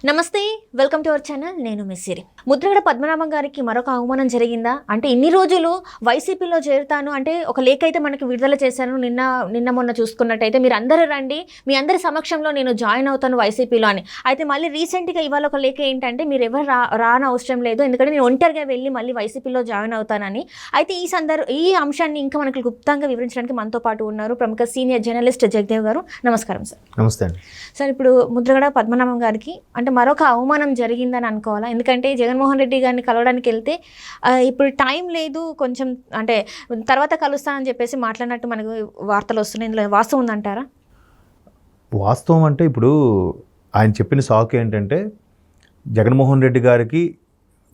నమస్తే, welcome to our channel. నేను మిస్సిరి. ముద్రగడ పద్మనాభం గారికి మరొక అవమానం జరిగిందా అంటే ఇన్ని రోజులు వైసీపీలో చేరుతాను అంటే ఒక లేఖ అయితే మనకి విడుదల చేశాను. నిన్న మొన్న చూసుకున్నట్టయితే మీరు అందరూ రండి, మీ అందరి సమక్షంలో నేను జాయిన్ అవుతాను వైసీపీలో అని. అయితే మళ్ళీ రీసెంట్గా ఇవాళ ఒక లేఖ ఏంటంటే మీరు ఎవరు రాని అవసరం లేదు, ఎందుకంటే నేను ఒంటరిగా వెళ్ళి మళ్ళీ వైసీపీలో జాయిన్ అవుతానని. అయితే ఈ అంశాన్ని ఇంకా మనకు గుప్తంగా వివరించడానికి మనతో పాటు ఉన్నారు ప్రముఖ సీనియర్ జర్నలిస్ట్ జగదేవ్ గారు. నమస్కారం సార్. నమస్తే అండి. సార్, ఇప్పుడు ముద్రగడ పద్మనాభం గారికి అంటే మరొక అవమానం జరిగిందని అనుకోవాలా? ఎందుకంటే జగన్మోహన్ రెడ్డి గారిని కలవడానికి వెళ్తే ఇప్పుడు టైం లేదు, కొంచెం అంటే తర్వాత కలుస్తానని చెప్పేసి మాట్లాడినట్టు మనకు వార్తలు వస్తున్నాయి. ఇందులో వాస్తవం ఉందంటారా? వాస్తవం అంటే ఇప్పుడు ఆయన చెప్పిన సాకు ఏంటంటే జగన్మోహన్ రెడ్డి గారికి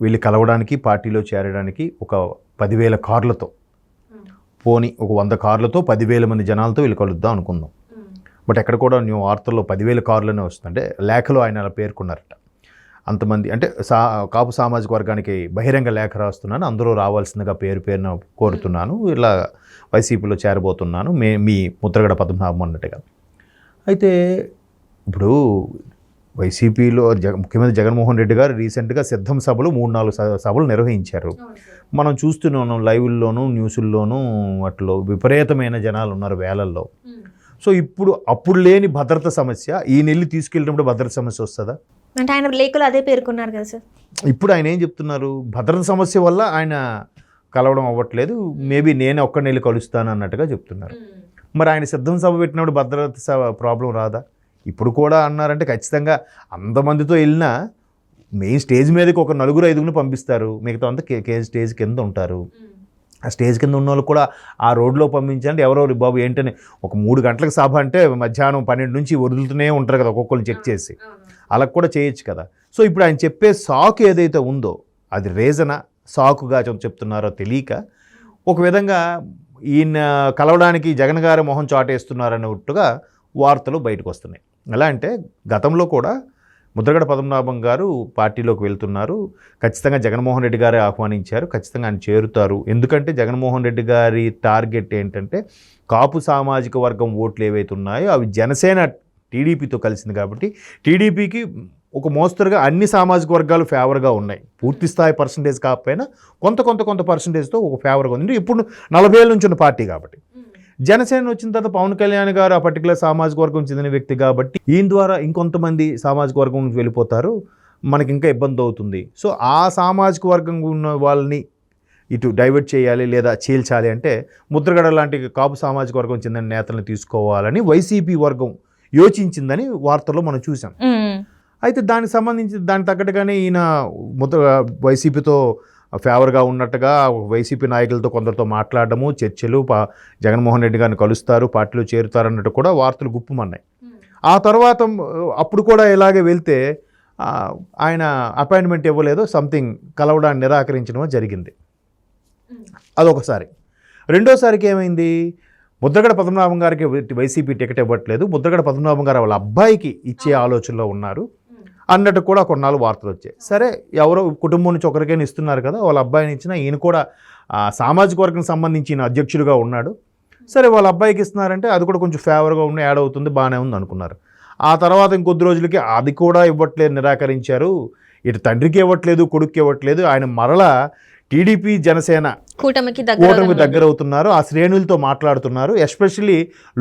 వీళ్ళు కలవడానికి పార్టీలో చేరడానికి ఒక 10,000 కార్లతో పోని ఒక 100 కార్లతో 10,000 మంది జనాలతో వీళ్ళు కలుద్దాం అనుకుందాం. బట్ ఎక్కడ కూడా న్యూ వార్తల్లో 10,000 కార్లనే వస్తుందంటే లేఖలో ఆయన అలా పేర్కొన్నారట. అంతమంది అంటే కాపు సామాజిక వర్గానికి బహిరంగ లేఖ రాస్తున్నాను, అందరూ రావాల్సిందిగా పేరున కోరుతున్నాను, ఇలా వైసీపీలో చేరబోతున్నాను, మీ ముద్రగడ పద్మనాభం అన్నట్టుగా. అయితే ఇప్పుడు వైసీపీలో ముఖ్యమంత్రి జగన్మోహన్ రెడ్డి గారు రీసెంట్గా సిద్ధం సభలు 3-4 సభలు నిర్వహించారు. మనం చూస్తున్నాం లైవ్ల్లోనూ న్యూసుల్లోనూ అట్లో విపరీతమైన జనాలు ఉన్నారు వేలల్లో. సో అప్పుడు లేని భద్రత సమస్య ఈ నెల్లి తీసుకెళ్ళినప్పుడు భద్రత సమస్య వస్తుందా అంటే ఆయన లేఖలు అదే పేర్కొన్నారు కదా సార్. ఇప్పుడు ఆయన ఏం చెప్తున్నారు, భద్రత సమస్య వల్ల ఆయన కలవడం అవ్వట్లేదు, మేబీ నేను ఒక్క నెల్లి కలుస్తాను అన్నట్టుగా చెప్తున్నారు. మరి ఆయన సిద్ధం సభ పెట్టినప్పుడు భద్రత ప్రాబ్లం రాదా? ఇప్పుడు కూడా అన్నారంటే ఖచ్చితంగా అంతమందితో వెళ్ళినా మెయిన్ స్టేజ్ మీదకి ఒక 4-5 పంపిస్తారు, మిగతా అంతా స్టేజ్ కింద ఉంటారు. ఆ స్టేజ్ కింద ఉన్న వాళ్ళు కూడా ఆ రోడ్లో పంపించండి, ఎవరెవరు బాబు ఏంటని ఒక 3 గంటలకు సభ అంటే మధ్యాహ్నం 12 నుంచి వదులుతూనే ఉంటారు కదా ఒక్కొక్కరిని చెక్ చేసి, అలా కూడా చేయొచ్చు కదా. సో ఇప్పుడు ఆయన చెప్పే సాకు ఏదైతే ఉందో అది రీజనా సాకుగా చెప్తున్నారో తెలియక ఒక విధంగా ఈయన కలవడానికి జగన్ గారి మొహం చాటేస్తున్నారన్నట్టుగా వార్తలు బయటకు వస్తున్నాయి. ఎలా అంటే గతంలో కూడా ముద్రగడ పద్మనాభం గారు పార్టీలోకి వెళ్తున్నారు, ఖచ్చితంగా జగన్మోహన్ రెడ్డి గారే ఆహ్వానించారు, ఖచ్చితంగా ఆయన చేరుతారు. ఎందుకంటే జగన్మోహన్ రెడ్డి గారి టార్గెట్ ఏంటంటే కాపు సామాజిక వర్గం ఓట్లు ఏవైతే ఉన్నాయో అవి జనసేన టీడీపీతో కలిసింది కాబట్టి టీడీపీకి ఒక మోస్తరుగా అన్ని సామాజిక వర్గాలు ఫేవర్గా ఉన్నాయి. పూర్తి స్థాయి పర్సంటేజ్ కాకపోయినా కొంత పర్సంటేజ్తో ఒక ఫేవర్గా ఉంది. ఇప్పుడు 40 ఏళ్ళ నుంచి ఉన్న పార్టీ కాబట్టి. జనసేన వచ్చిన తర్వాత పవన్ కళ్యాణ్ గారు ఆ పర్టికులర్ సామాజిక వర్గం చెందిన వ్యక్తి కాబట్టి ఈయన ద్వారా ఇంకొంతమంది సామాజిక వర్గం నుంచి వెళ్ళిపోతారు, మనకి ఇంకా ఇబ్బంది అవుతుంది. సో ఆ సామాజిక వర్గం ఉన్న వాళ్ళని ఇటు డైవర్ట్ చేయాలి లేదా చీల్చాలి అంటే ముద్రగడ లాంటి కాపు సామాజిక వర్గం చెందిన నేతలను తీసుకోవాలని వైసీపీ వర్గం యోచించిందని వార్తల్లో మనం చూసాం. అయితే దానికి సంబంధించి దానికి తగ్గట్టుగానే ఈయన వైసీపీతో ఫేవర్గా ఉన్నట్టుగా వైసీపీ నాయకులతో కొందరితో మాట్లాడడము, చర్చలు, జగన్మోహన్ రెడ్డి గారిని కలుస్తారు, పార్టీలో చేరుతారన్నట్టు కూడా వార్తలు గుప్పమన్నాయి. ఆ తర్వాత అప్పుడు కూడా ఇలాగే వెళ్తే ఆయన అపాయింట్మెంట్ ఇవ్వలేదు, సంథింగ్ కలవడాన్ని నిరాకరించడం జరిగింది. అదొకసారి. రెండోసారికి ఏమైంది, ముద్రగడ పద్మనాభం గారికి వైసీపీ టికెట్ ఇవ్వట్లేదు, ముద్రగడ పద్మనాభం గారు వాళ్ళ అబ్బాయికి ఇచ్చే ఆలోచనలో ఉన్నారు అన్నట్టు కూడా కొన్నాళ్ళు వార్తలు వచ్చాయి. సరే, ఎవరో కుటుంబం నుంచి ఒకరికైనా ఇస్తున్నారు కదా, వాళ్ళ అబ్బాయిని ఇచ్చినా ఈయన కూడా సామాజిక వర్గం సంబంధించిన అధ్యక్షుడిగా ఉన్నాడు, సరే వాళ్ళ అబ్బాయికి ఇస్తున్నారంటే అది కూడా కొంచెం ఫేవర్గా ఉన్న యాడ్ అవుతుంది, బాగానే ఉంది అనుకున్నారు. ఆ తర్వాత ఇంకొద్ది రోజులకి అది కూడా ఇవ్వట్లేదు, నిరాకరించారు. ఇటు తండ్రికి ఇవ్వట్లేదు, కొడుక్కి ఇవ్వట్లేదు. ఆయన మరలా టీడీపీ జనసేన కూటమికి దగ్గర అవుతున్నారు, ఆ శ్రేణులతో మాట్లాడుతున్నారు. ఎస్పెషల్లీ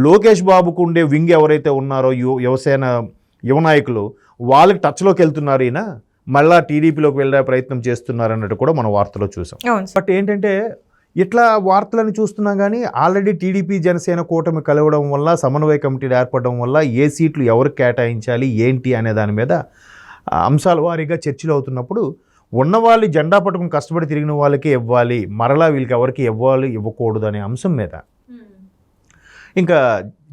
లోకేష్ బాబుకు ఉండే వింగ్ ఎవరైతే ఉన్నారో యువ నాయకులు వాళ్ళకి టచ్లోకి వెళ్తున్నారు. ఈయన మళ్ళా టీడీపీలోకి వెళ్ళే ప్రయత్నం చేస్తున్నారు అన్నట్టు కూడా మనం వార్తలో చూసాం. బట్ ఏంటంటే ఇట్లా వార్తలను చూస్తున్నాం కానీ ఆల్రెడీ టీడీపీ జనసేన కూటమి కలవడం వల్ల, సమన్వయ కమిటీలు ఏర్పడడం వల్ల ఏ సీట్లు ఎవరికి కేటాయించాలి ఏంటి అనే దాని మీద అంశాల వారీగా చర్చలు అవుతున్నప్పుడు ఉన్నవాళ్ళు జెండా పట్టుకుని కష్టపడి తిరిగిన వాళ్ళకే ఇవ్వాలి, మరలా వీళ్ళకి ఎవరికి ఇవ్వాలి ఇవ్వకూడదు అనే అంశం మీద ఇంకా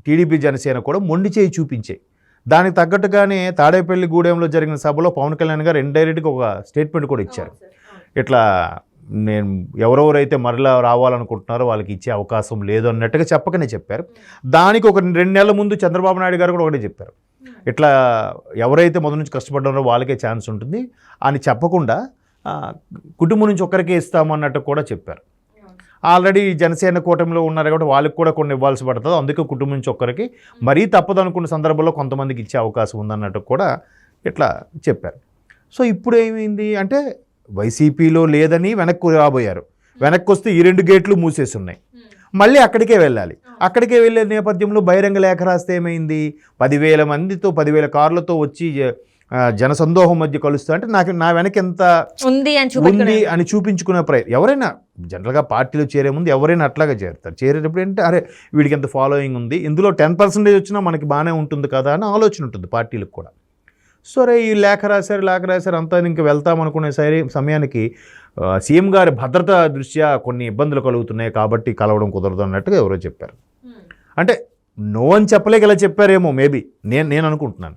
టీడీపీ జనసేన కూడా మొండి చేయి చూపించాయి. దానికి తగ్గట్టుగానే తాడేపల్లి గూడెంలో జరిగిన సభలో పవన్ కళ్యాణ్ గారు ఇండైరెక్ట్గా ఒక స్టేట్మెంట్ కూడా ఇచ్చారు. ఇట్లా నేను ఎవరెవరైతే మరలా రావాలనుకుంటున్నారో వాళ్ళకి ఇచ్చే అవకాశం లేదు అన్నట్టుగా చెప్పకనే చెప్పారు. దానికి ఒక 2 నెలల ముందు చంద్రబాబు నాయుడు గారు కూడా ఒకటే చెప్పారు, ఇట్లా ఎవరైతే మొదటి నుంచి కష్టపడ్డారో వాళ్ళకే ఛాన్స్ ఉంటుంది అని చెప్పకుండా కుటుంబం నుంచి ఒక్కరికే ఇస్తామన్నట్టు కూడా చెప్పారు. ఆల్రెడీ జనసేన కూటమిలో ఉన్నారు కాబట్టి వాళ్ళకి కూడా కొన్ని ఇవ్వాల్సి పడుతుంది, అందుకే కుటుంబం నుంచి ఒక్కరికి మరీ తప్పదనుకున్న సందర్భంలో కొంతమందికి ఇచ్చే అవకాశం ఉందన్నట్టు కూడా ఇట్లా చెప్పారు. సో ఇప్పుడు ఏమైంది అంటే వైసీపీలో లేదని వెనక్కి రాబోయారు. వెనక్కి వస్తే ఈ 2 గేట్లు మూసేసి ఉన్నాయి. మళ్ళీ అక్కడికే వెళ్ళాలి. అక్కడికే వెళ్ళే నేపథ్యంలో బహిరంగ లేఖ రాస్తే ఏమైంది, 10,000 మందితో 10,000 కార్లతో వచ్చి జనసందోహం మధ్య కలుస్తా అంటే నా వెనక ఎంత ఉంది అని చూపించుకునే ఎవరైనా జనరల్గా పార్టీలో చేరే ముందు ఎవరైనా అట్లాగా చేరుతారు. చేరేటప్పుడు ఏంటంటే అరే వీడికి ఎంత ఫాలోయింగ్ ఉంది, ఇందులో 10% వచ్చినా మనకి బాగానే ఉంటుంది కదా అని ఆలోచన ఉంటుంది పార్టీలకు కూడా. సరే ఈ లేఖ రాశారు అంతా ఇంకా వెళ్తాం అనుకునే సమయానికి సీఎం గారి భద్రతా దృష్ట్యా కొన్ని ఇబ్బందులు కలుగుతున్నాయి కాబట్టి కలవడం కుదరదు అన్నట్టుగా ఎవరో చెప్పారు. అంటే నో అని చెప్పలేక ఇలా చెప్పారేమో మేబీ నేను అనుకుంటున్నాను.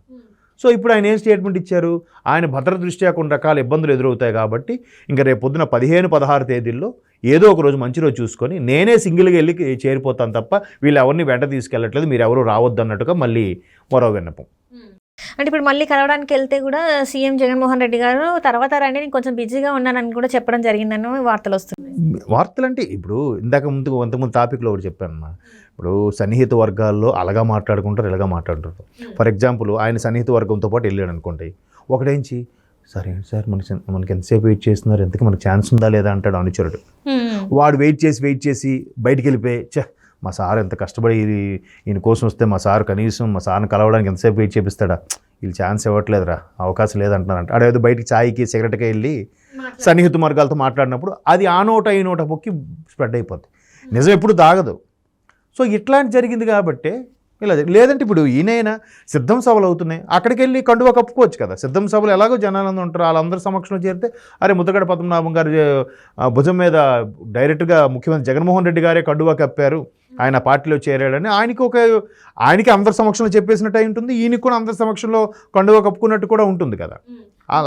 సో ఇప్పుడు ఆయన ఏం స్టేట్మెంట్ ఇచ్చారు, ఆయన భద్రత దృష్ట్యా కొన్ని రకాల ఇబ్బందులు ఎదురవుతాయి కాబట్టి ఇంకా రేపు పొద్దున 15-16 తేదీల్లో ఏదో ఒక రోజు మంచి రోజు చూసుకొని నేనే సింగిల్గా వెళ్ళి చేరిపోతాను తప్ప వీళ్ళు ఎవరిని వెంట తీసుకెళ్ళట్లేదు, మీరు ఎవరు రావద్దు అన్నట్టుగా మళ్ళీ మరో విన్నపం. అంటే ఇప్పుడు మళ్ళీ కలవడానికి వెళ్తే కూడా సీఎం జగన్మోహన్ రెడ్డి గారు తర్వాత రండి నేను కొంచెం బిజీగా ఉన్నానని కూడా చెప్పడం జరిగిందని వార్తలు వస్తున్నాయి. వార్తలు అంటే ఇప్పుడు అంతకుముందు టాపిక్లో ఒకటి చెప్పానమ్మా, ఇప్పుడు సన్నిహిత వర్గాల్లో అలాగా మాట్లాడుకుంటారు ఇలాగా మాట్లాడుకుంటారు. ఫర్ ఎగ్జాంపుల్ ఆయన సన్నిహిత వర్గంతో పాటు వెళ్ళాడు అనుకోండి, ఒకటేంచి సరే సార్ మనకి ఎంతసేపు వెయిట్ చేస్తున్నారు, ఎంతకి మనకి ఛాన్స్ ఉందా లేదా అంటాడు అనుచరుడు. వాడు వెయిట్ చేసి బయటికి వెళ్ళిపోయి మా సార్ ఎంత కష్టపడి ఈయన కోసం వస్తే మా సార్ని కలవడానికి ఎంతసేపు వెయిట్ చేపిస్తాడా, వీళ్ళు ఛాన్స్ ఇవ్వట్లేదురా, అవకాశం లేదంటున్నారంట. అదేదో బయటికి ఛాయ్కి సిగరెట్కి వెళ్ళి సన్నిహిత వర్గాలతో మాట్లాడినప్పుడు అది ఆ నోట ఈ నోట పొక్కి స్ప్రెడ్ అయిపోద్ది. నిజం ఎప్పుడు దాగదు. సో ఇట్లాంటి జరిగింది కాబట్టి ఇలా లేదంటే ఇప్పుడు ఈయనైనా సిద్ధం సభలు అవుతున్నాయి, అక్కడికి వెళ్ళి కండువా కప్పుకోవచ్చు కదా. సిద్ధం సభలు ఎలాగో జనాలందరూ ఉంటారు, వాళ్ళందరి సమక్షంలో చేరితే అరే ముద్రగడ పద్మనాభం గారి భుజం మీద డైరెక్ట్గా ముఖ్యమంత్రి జగన్మోహన్ రెడ్డి గారే కండువా కప్పారు, ఆయన పార్టీలో చేరాడని ఆయనకి అందరి సమక్షంలో చెప్పేసినట్టు అయి ఉంటుంది, ఈయనకి కూడా అందరి సమక్షంలో కండువా కప్పుకున్నట్టు కూడా ఉంటుంది కదా.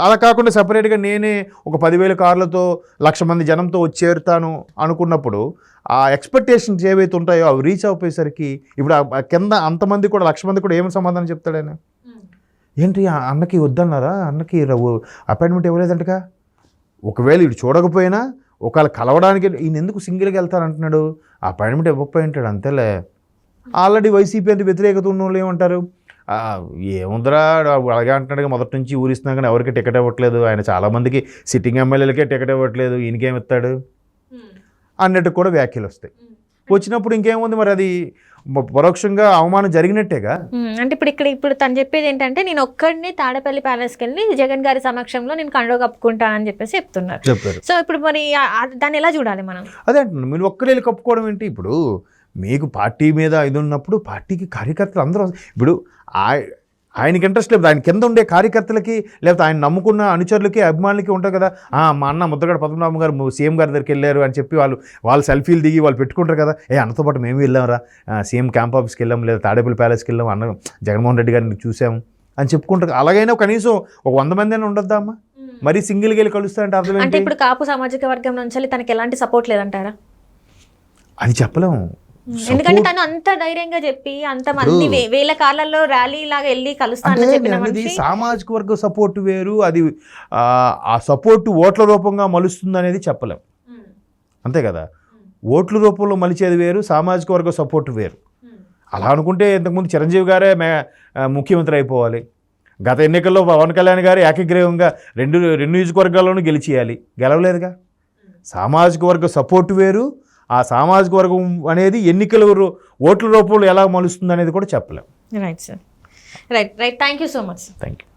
అలా కాకుండా సపరేట్గా నేనే ఒక 10,000 కార్లతో 1,00,000 మంది జనంతో వచ్చి చేరుతాను అనుకున్నప్పుడు ఆ ఎక్స్పెక్టేషన్స్ ఏవైతే ఉంటాయో అవి రీచ్ అయిపోయేసరికి ఇప్పుడు కింద అంతమంది కూడా 1,00,000 మంది కూడా ఏమి సమాధానం చెప్తాడు ఆయన, ఏంటి అన్నకి వద్దన్నారా, అన్నకి అపాయింట్మెంట్ ఇవ్వలేదంటగా, ఒకవేళ ఇటు చూడకపోయినా ఒకవేళ కలవడానికి ఈయన ఎందుకు సింగిల్గా వెళ్తారంటున్నాడు, అపాయింట్మెంట్ ఇవ్వకపోయి ఉంటాడు అంతేలే. ఆల్రెడీ వైసీపీ అంటే వ్యతిరేకత ఉన్న వాళ్ళు ఏమంటారు, ఏముందరా అలాగే అంటున్నాడుగా మొదటి నుంచి ఊరిస్తున్నా కానీ ఎవరికి టికెట్ ఇవ్వట్లేదు, ఆయన చాలామందికి సిట్టింగ్ ఎమ్మెల్యేలకే టికెట్ ఇవ్వట్లేదు, ఈయనకేమిస్తాడు అన్నట్టు కూడా వ్యాఖ్యలు వస్తాయి. వచ్చినప్పుడు ఇంకేముంది మరి అది పరోక్షంగా అవమానం జరిగినట్టేగా. అంటే ఇప్పుడు తను చెప్పేది ఏంటంటే నేను ఒక్కడిని తాడేపల్లి ప్యాలెస్కి వెళ్ళి జగన్ గారి సమక్షంలో నేను కండువా కప్పుకుంటానని చెప్పేసి చెప్పారు. సో ఇప్పుడు మరి దాన్ని ఎలా చూడాలి మనం? అదే అంటున్నాను, మీరు ఒక్కడే వెళ్ళి కప్పుకోవడం ఏంటి, ఇప్పుడు మీకు పార్టీ మీద ఇది ఉన్నప్పుడు పార్టీకి కార్యకర్తలు అందరూ ఇప్పుడు ఆయనకి ఇంట్రెస్ట్ లేదు, ఆయన కింద ఉండే కార్యకర్తలకి లేకపోతే ఆయన నమ్ముకున్న అనుచరులకి అభిమానులకి ఉంటుంది కదా, మా అన్న ముద్రగడ పద్మనాభం గారు సీఎం గారి దగ్గరికి వెళ్ళారు అని చెప్పి వాళ్ళు సెల్ఫీలు దిగి వాళ్ళు పెట్టుకుంటారు కదా, అన్నతో పాటు మేము వెళ్ళాంరా, సీఎం క్యాంప్ ఆఫీస్కి వెళ్ళాం, లేదా తాడేపల్లి ప్యాలెస్కి వెళ్ళాం, అన్న జగన్మోహన్ రెడ్డి గారిని చూసాము అని చెప్పుకుంటారు. అలాగైనా కనీసం ఒక 100 మంది అయినా ఉండొద్దా అమ్మా, మరీ సింగిల్గా వెళ్ళి కలుస్తారంటే అర్థం అంటే ఇప్పుడు కాపు సామాజిక వర్గం నుంచి తనకి ఎలాంటి సపోర్ట్ లేదంటారా? అది చెప్పలేము, ఎందుకంటే తను అంత ధైర్యంగా చెప్పి అంత మంది వేల కార్లలో ర్యాలీ లాగా వెళ్ళి కలుస్తానని సామాజిక వర్గ సపోర్ట్ వేరు, అది ఆ సపోర్ట్ ఓట్ల రూపంగా మలుస్తుంది అనేది చెప్పలేం, అంతే కదా. ఓట్ల రూపంలో మలిచేది వేరు, సామాజిక వర్గ సపోర్ట్ వేరు. అలా అనుకుంటే ఇంతకుముందు చిరంజీవి గారే ముఖ్యమంత్రి అయిపోవాలి, గత ఎన్నికల్లో పవన్ కళ్యాణ్ గారు ఏకగ్రీవంగా రెండు నియోజకవర్గాల్లోనూ గెలవలేదుగా. సామాజిక వర్గ సపోర్ట్ వేరు, ఆ సామాజిక వర్గం అనేది ఎన్నికల ఓట్ల రూపంలో ఎలా మలుస్తుంది అనేది కూడా చెప్పలేం. Right sir, right. Thank you so much. Thank you.